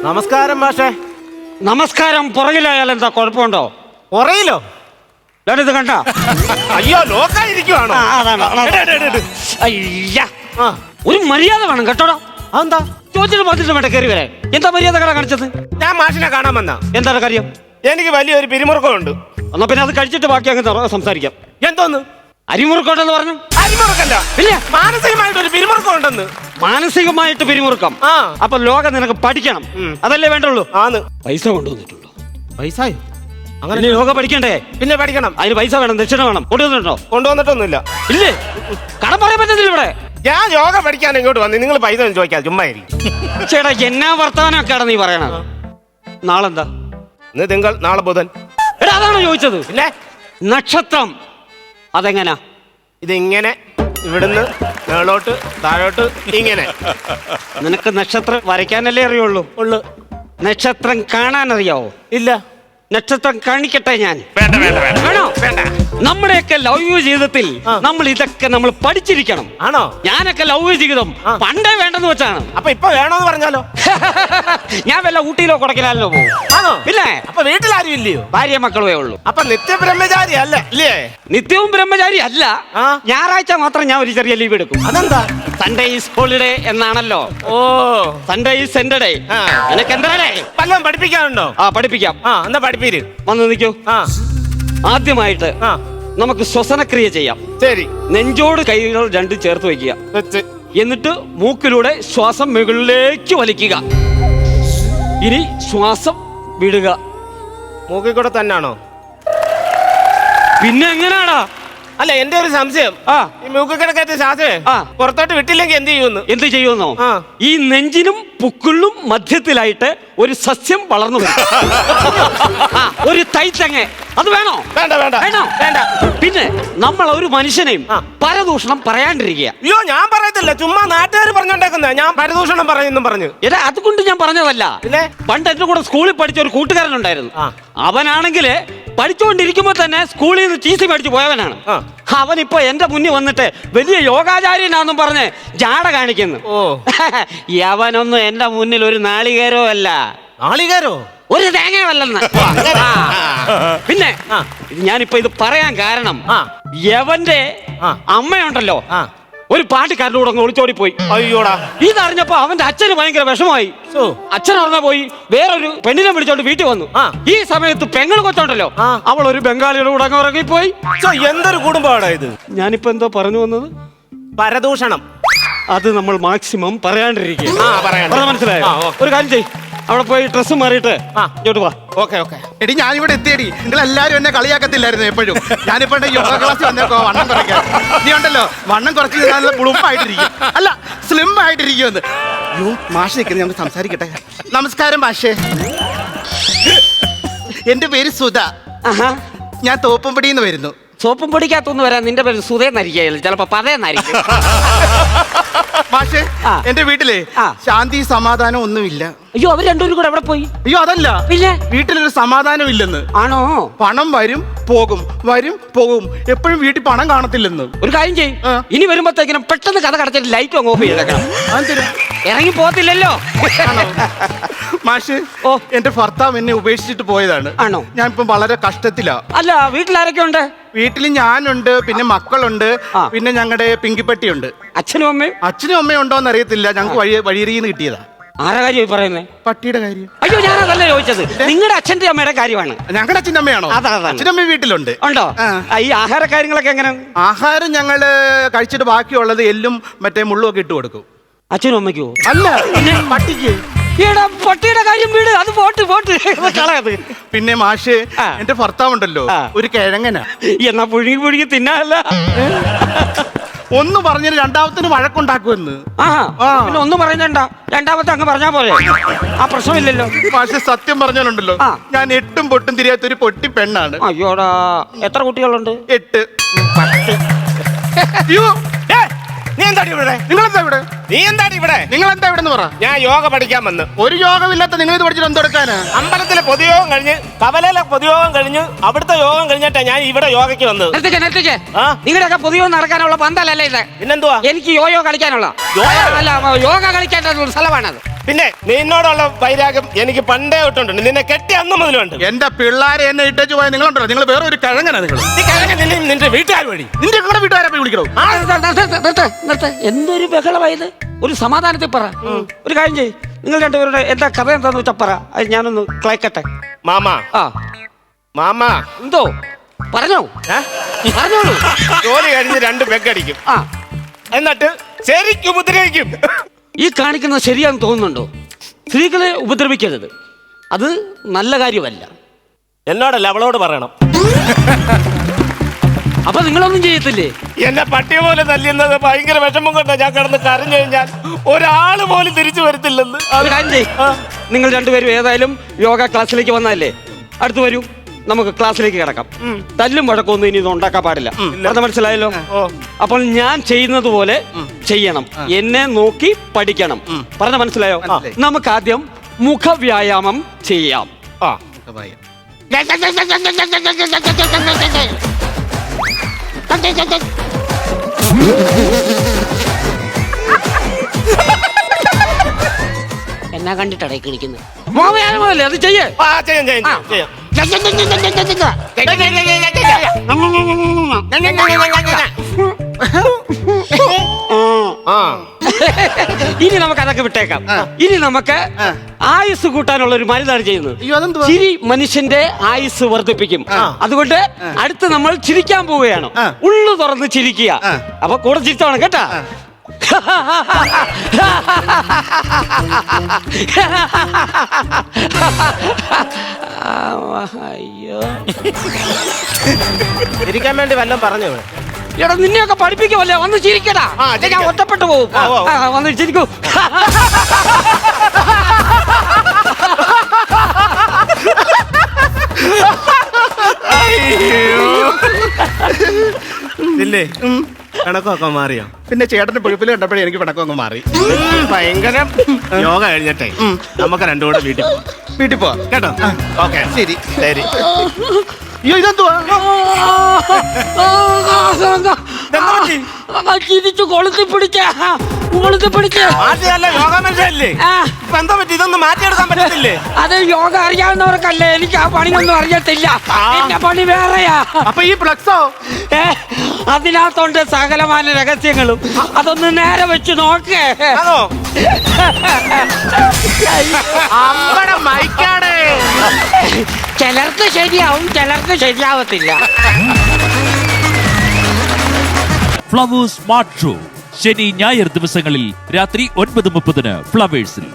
നമസ്കാരം മാഷേ. നമസ്കാരം. പുറകിലായാൽ എന്താ കുഴപ്പമുണ്ടോ? പുറയിലോ? ഇത് കണ്ട? അയ്യോ, ലോക്കായിരിക്കുവാണോ? ഒരു മര്യാദ വേണം കേട്ടോടാ. അതെന്താ? ചോദിച്ചിട്ട് പറഞ്ഞിട്ട് വേണ്ട കയറി വരെ. എന്താ മര്യാദ കട കാണിച്ചത്? ഞാൻ മാഷിനെ കാണാൻ വന്ന. എന്താണ് കാര്യം? എനിക്ക് വലിയൊരു പിരിമുറുക്കമുണ്ട്. എന്നാ പിന്നെ അത് കഴിച്ചിട്ട് ബാക്കി അങ്ങ് സംസാരിക്കാം. എന്തോന്ന് അരിമുറുക്കമുണ്ടെന്ന് പറഞ്ഞു? അരിമുറുക്കല്ല, ഇല്ല, മാനസികമായിട്ട് ഒരു പിരിമുറുക്കം ഉണ്ടെന്ന്. മാനസികമായിട്ട് പിരിമുറുക്കം. അപ്പൊ ലോകം നിനക്ക് പഠിക്കണം, അതല്ലേ വേണ്ടുള്ളൂ. ആന്ന്. പൈസ കൊണ്ടുവന്നിട്ടുള്ളൂ. പൈസയോ? അങ്ങനെ യോഗ പഠിക്കണ്ടേ? പിന്നെ പഠിക്കണം. അതിന് പൈസ വേണം, ദക്ഷിണ വേണം. കൊണ്ടുവന്നിട്ടുണ്ടോ? കൊണ്ടുവന്നിട്ടൊന്നുമില്ല. ഇല്ലേ? കടം പറയാൻ പറ്റത്തില്ല ഇവിടെ. ഞാൻ യോഗ പഠിക്കാൻ ഇങ്ങോട്ട് വന്നു, നിങ്ങൾ പൈസ ഒന്നും ചോദിക്കാതെ ചുമ്മാ ഇരിക്കും. ചേട്ടാ, എന്നാ വർത്തമാനമൊക്കെയാണ് നീ പറയണത്? നാളെന്താ? ഇന്ന് തിങ്കൾ, നാളെ ബുധൻ. എടാ, അതാണോ ചോദിച്ചത്? പിന്നെ നക്ഷത്രം അതെങ്ങനാ? ഇതിങ്ങനെ ഇവിടുന്ന് മേളോട്ട് താഴോട്ട് ഇങ്ങനെ. നിനക്ക് നക്ഷത്രം വരയ്ക്കാനല്ലേ അറിയുള്ളൂ? ഉള്ളു. നക്ഷത്രം കാണാൻ അറിയാവോ? ഇല്ല. നക്ഷത്രം കാണിക്കട്ടെ ഞാൻ? വേണ്ട വേണ്ട വേണ്ട. വേണോ? വേണ്ട. നമ്മുടെയൊക്കെ ലൗകിക ജീവിതത്തിൽ നമ്മൾ ഇതൊക്കെ നമ്മൾ പഠിച്ചിരിക്കണം. ആണോ? ഞാനൊക്കെ ലൗകിക ജീവിതം പണ്ടേ വേണ്ടെന്ന് വെച്ചാണ്. അപ്പൊ ഇപ്പൊ വേണോന്ന് പറഞ്ഞാലോ? ഞാൻ വല്ല ഊട്ടിയിലോ കൊടക്കനാലിലോ പോകും. ആണോ? ഇല്ലേ? അപ്പൊ വീട്ടിലാരും ഇല്ലയോ? ഭാര്യ മക്കളുമേ ഉള്ളൂ. അപ്പൊ നിത്യബ്രഹ്മചാരി അല്ല ഇല്ലേ? നിത്യവും ബ്രഹ്മചാരി അല്ല. ഞായറാഴ്ച മാത്രം ഞാൻ ഒരു ചെറിയ ലീവ് എടുക്കും. അതെന്താ? സൺഡേ ഈസ് ഹോളിഡേ എന്നാണല്ലോ. ഓ, സൺഡേ ഈസ് എന്റെ ഡേ. നിനക്ക് എന്താ ഡേ? വല്ലതും പഠിപ്പിക്കാനുണ്ടോ? പഠിപ്പിക്കാം. എന്താ പഠിപ്പീര്? വന്ന് നിൽക്കൂ. ആദ്യമായിട്ട് നമുക്ക് ശ്വസനക്രിയ ചെയ്യാം. ശരി. നെഞ്ചോട് കൈകൾ രണ്ടും ചേർത്ത് വയ്ക്കുക. എന്നിട്ട് മൂക്കിലൂടെ ശ്വാസം മുകളിലേക്ക് വലിക്കുക. ഇനി ശ്വാസം വിടുക. മൂക്കിൽ കൂടെ തന്നെയാണോ? പിന്നെ എങ്ങനെയാടാ? അല്ല, എന്റെ ഒരു സംശയം, ഈ മൂക്കിൽ കിടക്കത്തെ ശ്വാസമേ പുറത്തോട്ട് വിട്ടില്ലെങ്കിൽ എന്ത് ചെയ്യുന്നു? എന്ത് ചെയ്യുമെന്നോ? ഈ നെഞ്ചിനും പുക്കിളിനും മധ്യത്തിലായിട്ട് ഒരു സസ്യം വളർന്നു വരും. ഒരു തൈത്തങ്ങ. അത് വേണോ? വേണ്ട വേണ്ട വേണോ? വേണ്ട. പിന്നെ നമ്മൾ ഒരു മനുഷ്യനെയും പരദൂഷണം പറയാണ്ടിരിക്കുക. അയ്യോ, ഞാൻ പറയത്തില്ല, ചുമ്മാ നാട്ടുകാർ പറഞ്ഞോണ്ടേക്കുന്ന. ഞാൻ പരദൂഷണം പറയുന്നു പറഞ്ഞു. എടാ, അതുകൊണ്ട് ഞാൻ പറഞ്ഞതല്ല. പിന്നെ പണ്ട് എന്റെ കൂടെ സ്കൂളിൽ പഠിച്ച ഒരു കൂട്ടുകാരനുണ്ടായിരുന്നു. അവനാണെങ്കില് പഠിച്ചുകൊണ്ടിരിക്കുമ്പോ തന്നെ സ്കൂളിൽ നിന്ന് ടി സി മേടിച്ച് പോയവനാണ്. അവനിപ്പോ എന്റെ മുന്നിൽ വന്നിട്ട് വലിയ യോഗാചാര്യനാന്നും പറഞ്ഞ് ജാട കാണിക്കുന്നു. യവനൊന്നും എന്റെ മുന്നിൽ ഒരു നാളികേരോ അല്ല. നാളികേരോ? ഒരു തേങ്ങയല്ലെന്ന്. പിന്നെ ഞാനിപ്പോ ഇത് പറയാൻ കാരണം, യവന്റെ അമ്മയുണ്ടല്ലോ, ഒരു പാട്ടിക്കാരുടെ കൂടെ ഒളിച്ചോടി പോയി. അയ്യോടാ. ഇതറിഞ്ഞപ്പോ അവന്റെ അച്ഛന് ഭയങ്കര വിഷമമായി. അച്ഛൻ അറിഞ്ഞ പോയി വേറൊരു പെണ്ണിനെ വിളിച്ചോണ്ട് വീട്ടിൽ വന്നു. ഈ സമയത്ത് പെങ്ങൾ കൊച്ചുണ്ടല്ലോ, അവൾ ഒരു ബംഗാളിയുടെ കൂടെ ഉറങ്ങിപ്പോയി. എന്തൊരു കുടുംബമാണ് ഇത്. ഞാനിപ്പോ എന്തോ പറഞ്ഞു വന്നത്? പരദൂഷണം. അത് നമ്മൾ മാക്സിമം പറയാണ്ടിരിക്കുക. മനസ്സിലായോ? ഒരു കാര്യം ചെയ്യ്, അവിടെ പോയി ഡ്രസ്സ് മാറിയിട്ട് ഇങ്ങോട്ട് വാ. Okay okay. എടി, ഞാനിവിടെ എത്തിയടി. നിങ്ങൾ എല്ലാരും എന്നെ കളിയാക്കത്തില്ലായിരുന്നു എപ്പോഴും. ഞാനിപ്പോ യോഗ ക്ലാസ് വന്നേക്കോ വണ്ണം കുറയ്ക്കാൻ. നീ ഉണ്ടല്ലോ, വണ്ണം കുറച്ച് നല്ല പ്ലുമ്പായിട്ടിരിക്കും. അല്ല, സ്ലിം ആയിട്ടിരിക്കുമെന്ന്. അയ്യോ, മാഷ് നിൽക്കുന്നത്, ഞാൻ സംസാരിക്കട്ടെ. നമസ്കാരം മാഷേ. എന്റെ പേര് സുധ. ഞാൻ തോപ്പുംപടിയിൽ നിന്ന് വരുന്നു. സോപ്പും പൊടിക്കകത്തൊന്ന് വരാൻ നിന്റെ പേര് സുധേന്നായിരിക്കും, ചിലപ്പോ പതയെന്നായിരിക്കും. മാഷേ, എന്റെ വീട്ടിലെ ശാന്തി സമാധാനം ഒന്നുമില്ല. അയ്യോ, അവർ രണ്ടുപേരും കൂടെ എവിടെ പോയി? അയ്യോ, അതല്ല, പിന്നെ വീട്ടിലൊരു സമാധാനം ഇല്ലെന്ന്. ആണോ? പണം വരും പോകും, വരും പോകും, എപ്പോഴും വീട്ടിൽ പണം കാണത്തില്ലെന്ന്. ഒരു കാര്യം ചെയ്യും, ഇനി വരുമ്പോഴത്തേക്കിനും പെട്ടെന്ന് കഥ കടച്ചിട്ട് ലൈറ്റ് ഓഫ് ചെയ്തേക്കണം. ഇറങ്ങി പോകത്തില്ലല്ലോ. മാഷ്, എന്റെ ഭർത്താവ് എന്നെ ഉപേക്ഷിച്ചിട്ട് പോയതാണ്. ആണോ? ഞാൻ ഇപ്പം വളരെ കഷ്ടത്തിലാ. അല്ല, വീട്ടിലാരൊക്കെ ഉണ്ട്? വീട്ടിൽ ഞാനുണ്ട്, പിന്നെ മക്കളുണ്ട്, പിന്നെ ഞങ്ങളുടെ പിങ്കിപ്പട്ടിയുണ്ട്. അച്ഛനും അമ്മയും? അച്ഛനും അമ്മയും ഉണ്ടോന്ന് അറിയത്തില്ല, ഞങ്ങൾക്ക് വഴിയറിയെന്ന് കിട്ടിയതാ. ആരാ കാര്യം പറയുന്നേ? പട്ടിയുടെ കാര്യം. അയ്യോ, ഞാനതല്ല ചോദിച്ചത്, നിങ്ങളുടെ അച്ഛന്റെ അമ്മയുടെ കാര്യമാണ്. ഞങ്ങളുടെ അച്ഛൻ്റെ അമ്മയാണോ? അച്ഛനമ്മ വീട്ടിലുണ്ട്. ഉണ്ടോ? ഈ ആഹാര കാര്യങ്ങളൊക്കെ എങ്ങനെ? ആഹാരം ഞങ്ങള് കഴിച്ചിട്ട് ബാക്കിയുള്ളത് എല്ലും മറ്റേ മുള്ളും ഒക്കെ ഇട്ട് കൊടുക്കും. അച്ഛനും അമ്മയ്ക്കോ? അല്ല, പിന്നെ പട്ടിക്ക്. പട്ടിയുടെ കാര്യം വീട്, അത് പോട്ട് കളയത്. പിന്നെ മാഷ്, എന്റെ ഭർത്താവുണ്ടല്ലോ, ഒരു കിഴങ്ങനാ. എന്നാ പുഴുങ്ങി തിന്നാല്ല. ഒന്ന് പറഞ്ഞിട്ട് രണ്ടാമത്തിന് വഴക്കുണ്ടാക്കുമെന്ന്. പിന്നെ ഒന്നും പറയുന്നുണ്ട, രണ്ടാമത്തെ അങ്ങ് പറഞ്ഞാ പോലെ ആ പ്രശ്നമില്ലല്ലോ. പക്ഷെ സത്യം പറഞ്ഞാലുണ്ടല്ലോ, ഞാൻ എട്ടും പൊട്ടും തിരിയാത്തൊരു പൊട്ടി പെണ്ണാണ്. അയ്യോടാ, എത്ര കുട്ടികളുണ്ട്? 8. നീ എന്താടി ഇവിടെ? നിങ്ങളെന്താ ഇവിടെ? നീ എന്താടി ഇവിടെ? നിങ്ങളെന്താ ഇവിടെ പറ. ഞാൻ യോഗ പഠിക്കാൻ വന്ന്. ഒരു യോഗമില്ലാത്ത നിങ്ങൾ ഇത് പഠിച്ചിട്ട് എന്തെടുക്കാനാ? അമ്പലത്തിലെ പൊതുയോഗം കഴിഞ്ഞ് കവലയിലെ പൊതുയോഗം കഴിഞ്ഞ് അവിടുത്തെ യോഗം കഴിഞ്ഞിട്ടാ ഞാൻ ഇവിടെ യോഗയ്ക്ക് വന്നത്. നിങ്ങളുടെയൊക്കെ പൊതുയോഗം നടക്കാനുള്ള പന്തലല്ലേ ഇത്? പിന്നെന്തുവാ? എനിക്ക് യോയോ കളിക്കാനുള്ള അല്ല യോഗ കളിക്കാനുള്ള സ്ഥലമാണത്. പിന്നെ നിന്നോടുള്ള വൈരാഗ്യം എനിക്ക് പണ്ടേ തൊട്ടുണ്ട്. നിന്നെ കെട്ടി അന്ന് മുതലുണ്ട്. എന്റെ പിള്ളേരെ എന്നെ ഇട്ടേച്ച് പോയാൽ നിങ്ങളുണ്ടല്ലോ, നിങ്ങൾ വേറെ ഒരു കിഴങ്ങനാ. നിങ്ങൾ നീ കിഴങ്ങൻ നിന്റെ വീട്ടുകാർ വഴി നിന്റെ കൂടെ വീട്ടുകാരെ പോയി വിളിക്കണോ? എന്തൊരു ബഹളമായത്? ഒരു സമാധാനത്തിൽ പറ. ഒരു കാര്യം ചെയ്യ്, നിങ്ങൾ രണ്ടുപേരുടെ എന്താ കഥ എന്താന്ന് വെച്ചാ പറ, അത് ഞാനൊന്ന് കേൾക്കട്ടെ. മാമാ മാമാ എന്തോ പറഞ്ഞോ? പറഞ്ഞോളൂ. ജോലി കഴിഞ്ഞ് 2 പെഗടിക്കും. എന്നിട്ട് ശരിക്കും ഉപദ്രവിക്കും. ഈ കാണിക്കുന്നത് ശരിയാന്ന് തോന്നുന്നുണ്ടോ? സ്ത്രീകളെ ഉപദ്രവിക്കരുത്, അത് നല്ല കാര്യമല്ല. എന്നോടല്ല, അവളോട് പറയണം. അപ്പൊ നിങ്ങളൊന്നും ചെയ്യത്തില്ലേ? എന്നെ പട്ടിയെ പോലെ തല്ലുന്നത് ഭയങ്കര വിഷമം കൊണ്ടാ ഞാൻ കിടന്ന് കരഞ്ഞു കഴിഞ്ഞാൽ ഒരാള് പോലും തിരിച്ചു വരത്തില്ലെന്ന്. അത് കാര്യം ചെയ്യ്. നിങ്ങൾ രണ്ടുപേരും ഏതായാലും യോഗ ക്ലാസ്സിലേക്ക് വന്നതല്ലേ, അടുത്ത് വരൂ, നമുക്ക് ക്ലാസ്സിലേക്ക് കിടക്കാം. തല്ലും വഴക്കൊന്നും ഇനി ഇത് ഉണ്ടാക്കാൻ പാടില്ല. അത് മനസ്സിലായല്ലോ? അപ്പോൾ ഞാൻ ചെയ്യുന്നത് പോലെ ചെയ്യണം, എന്നെ നോക്കി പഠിക്കണം. പറഞ്ഞ മനസ്സിലായോ? നമുക്ക് ആദ്യം മുഖവ്യായാമം ചെയ്യാം. എന്നാ കണ്ടിട്ടടേ കിണിക്കുന്നത്? മുഖവ്യായാമല്ലേ, അത് ചെയ്യേ. ചെയ്യാം. ഇനി നമുക്ക് അതൊക്കെ വിട്ടേക്കാം. ഇനി നമുക്ക് ആയുസ് കൂട്ടാനുള്ള ഒരു മരുന്നാണ് ചെയ്യുന്നത്. ചിരി മനുഷ്യന്റെ ആയുസ് വർദ്ധിപ്പിക്കും. അതുകൊണ്ട് അടുത്ത് നമ്മൾ ചിരിക്കാൻ പോവുകയാണ്. ഉള്ളു തുറന്ന് ചിരിക്കുക. അപ്പൊ കൂടെ ചിരിച്ചോണം കേട്ടാ. അയ്യോ, ഇരിക്കാൻ വേണ്ടി വല്ലതും പറഞ്ഞു. എടാ നിന്നെയൊക്കെ പഠിപ്പിക്കുമല്ലേ, വന്ന് ചിരിക്കടാ. ഞാൻ ഒറ്റപ്പെട്ടു പോകും. വന്ന് ചിരിക്കൂ. ഇല്ലേ കണക്കൊക്കെ മാറിയോ? പിന്നെ ചേട്ടന്റെ പൊഴുപ്പിൽ കണ്ടപ്പോഴേ എനിക്ക് പിണക്കമൊക്കെ മാറി. ഭയങ്കര യോഗ കഴിഞ്ഞിട്ടേ നമുക്ക് രണ്ടും കൂടെ വീട്ടിൽ പോവാം കേട്ടോ? ഓക്കെ, ശരി ശരി. അയ്യോ, ഇതെന്തുവാ? ചിരിച്ചു കൊളുത്തി പിടിച്ച യോഗ മനുഷ്യല്ലേ? ഇപ്പൊ എന്താ പറ്റി? ഇതൊന്നും മാറ്റിയെടുക്കാൻ പറ്റത്തില്ലേ? അത് യോഗ അറിയാവുന്നവർക്കല്ലേ, എനിക്ക് ആ പണിയൊന്നും അറിയത്തില്ല. എന്റെ പണി വേറെയാ. അപ്പൊ ഈ ഫ്ലക്സോ? അതിനകത്തോണ്ട് സകലമായ രഹസ്യങ്ങളും. അതൊന്ന് നേരെ വെച്ച് നോക്കേ. ചിലർക്ക് ശരിയാവും, ചിലർക്ക് ശരിയാവത്തില്ല. ഫ്ലവേഴ്സ് സ്മാർട്ട് ഷോ ശനി ഞായർ ദിവസങ്ങളിൽ രാത്രി 9:30 ഫ്ലവേഴ്സിൽ.